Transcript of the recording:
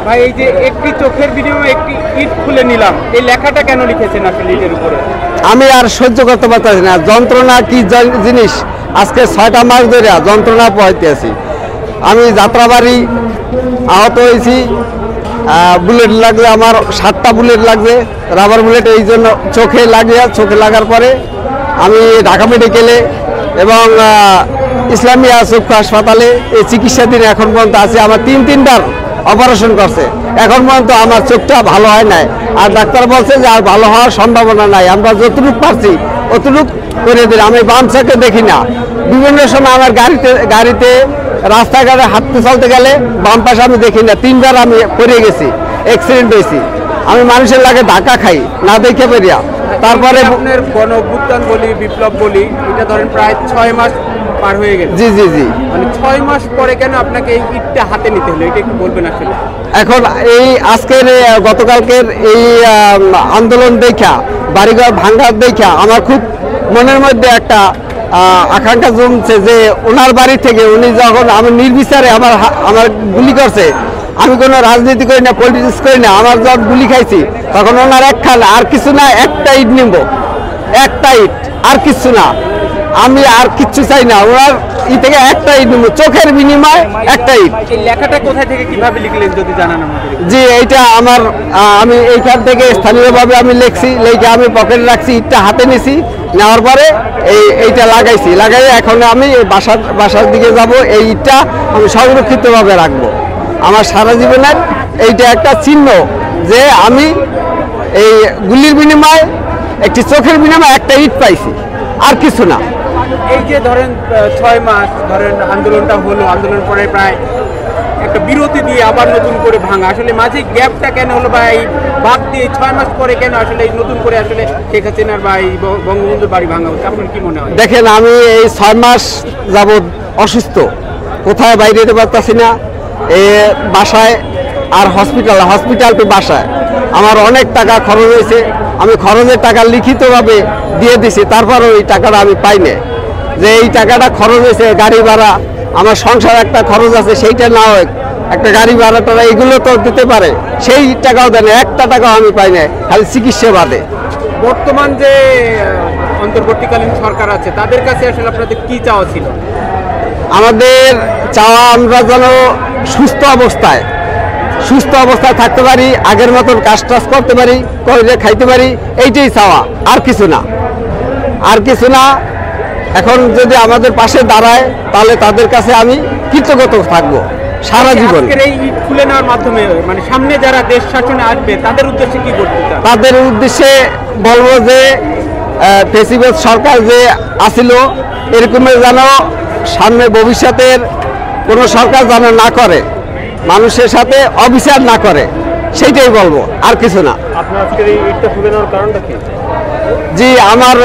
ভাই এই যে একটি চোখের বিনিময়ে একটি ইট খুলে নিলাম, এই লেখাটা কেন লিখেছেন আসলে ইটের উপরে? আমি আর সহ্য করতে পারতেছি না, যন্ত্রণা কি জিনিস। আজকে 6টা মাস ধরে যন্ত্রণা পোহাইতে আছি। আমি যাত্রাবাড়ি আহত হয়েছি, বুলেট লাগবে, আমার 7টা বুলেট লাগবে, রাবার বুলেট। এই জন্য চোখে লাগার পরে আমি ঢাকা মেডিকেলে এবং ইসলামিয়া চক্ষু হাসপাতালে এই চিকিৎসাধীন এখন পর্যন্ত আছে। আমার তিনবার অপারেশন করছে, এখন পর্যন্ত আমার চোখটা ভালো হয় নাই। আর ডাক্তার বলছে যে আর ভালো হওয়ার সম্ভাবনা নাই, আমরা যতটুকু পারছি অতটুকু করে দিন। আমি বাম চোখে দেখি না, বিভিন্ন সময় আমার গাড়িতে রাস্তাঘাটে হাঁটতে চলতে গেলে বাম পাশে আমি দেখি না। 3বার আমি পড়ে গেছি, অ্যাক্সিডেন্ট হয়েছি। আমি মানুষের লাগে ধাক্কা খাই না দেখে বেরিয়া। তারপরে আপনার গণ অভ্যুত্থান বলি, বিপ্লব বলি, এটা ধরেন প্রায় 6 মাস পার হয়ে গেছে। জি জি জি, মানে 6 মাস পরে কেন আপনাকে এই ইটটা হাতে নিতে হলো, এটা একটু বলবেন আসলে? এখন এই আজকের গতকালকের এই আন্দোলন দেখা, বাড়িঘর ভাঙ্গার দেখা আমার খুব মনের মধ্যে একটা আকাঙ্ক্ষা জমছে যে ওনার বাড়ি থেকে উনি যখন আমি নির্বিচারে আমার গুলি করছে, আমি কোনো রাজনীতি করি না, পলিটিক্স করি না, আমার যখন গুলি খাইছি তখন ওনার একখান আর কিছু না, একটা ইট নিব, একটা ইট, আর কিছু না। আমি আর কিচ্ছু চাই না, ওনার থেকে একটা ইট নিব, চোখের বিনিময় একটা ইট। এই লেখাটা কোথায় থেকে কিভাবে লিখলেন যদি জানান আমাদের? জি, এইটা আমার আমি এইখান থেকে স্থানীয়ভাবে আমি লিখছি, লিখে আমি পকেটে রাখছি, ইটটা হাতে নিছি, নেওয়ার পরে এইটা লাগাই এখন আমি বাসার দিকে যাব। এই ইটটা আমি সংরক্ষিতভাবে রাখবো আমার সারা জীবনের। এইটা একটা চিহ্ন যে আমি এই গুলির বিনিময়ে, একটি চোখের বিনিময়ে একটা ইট পাইছি, আর কিছু না। এই যে ধরেন 6 মাস ধরেন আন্দোলনটা হলো, আন্দোলনের পরে প্রায় একটা বিরতি দিয়ে আবার নতুন করে ভাঙা, আসলে মাঝে গ্যাপটা কেন হলো বা এই বাদ দিয়ে 6 মাস পরে কেন আসলে এই নতুন করে আসলে শেখ হাসিনার বা এই বঙ্গবন্ধুর বাড়ি ভাঙা হচ্ছে, আপনার কি মনে হয়? দেখেন, আমি এই 6 মাস যাবৎ অসুস্থ, কোথায় বাইরে যেতে পারতাছি না, বাসায় আর হসপিটাল টু বাসায় আমার অনেক টাকা খরচ হয়েছে। আমি খরচের টাকা লিখিতভাবে দিয়ে দিছি, তারপরও এই টাকাটা আমি পাই না। যে এই টাকাটা খরচ হয়েছে, গাড়ি ভাড়া, আমার সংসার একটা খরচ আছে, সেইটা না হয় একটা গাড়ি ভাড়া টাড়া এগুলো তো দিতে পারে, সেই টাকাও দেয় না, একটা টাকাও আমি পাই না, খালি চিকিৎসা বাদে। বর্তমান যে অন্তর্বর্তীকালীন সরকার আছে তাদের কাছে আসলে আপনাদের কি চাওয়া ছিল? আমাদের চাওয়া আমরা যেন সুস্থ অবস্থায় থাকতে পারি, আগের মতন কাজ টাজ করতে পারি, করে খাইতে পারি, এইটাই চাওয়া, আর কিছু না। এখন যদি আমাদের পাশে দাঁড়ায় তাহলে তাদের কাছে আমি কৃতজ্ঞ থাকবো সারা জীবন। এই ইট খুলে নেওয়ার মাধ্যমে মানে সামনে যারা দেশ শাসনে আসবে তাদের উদ্দেশ্যে কি করতে চান? তাদের উদ্দেশ্যে বলবো যে ফেসিবাদ সরকার যে আসিল, এরকমের যেন সামনে ভবিষ্যতের কোনো সরকার যেন না করে, মানুষের সাথে অবিচার না করে, সেইটাই বলবো, আর কিছু না। আপনার আজকের এই ইটটা খুলে নেওয়ার কারণটা কি? জি, আমার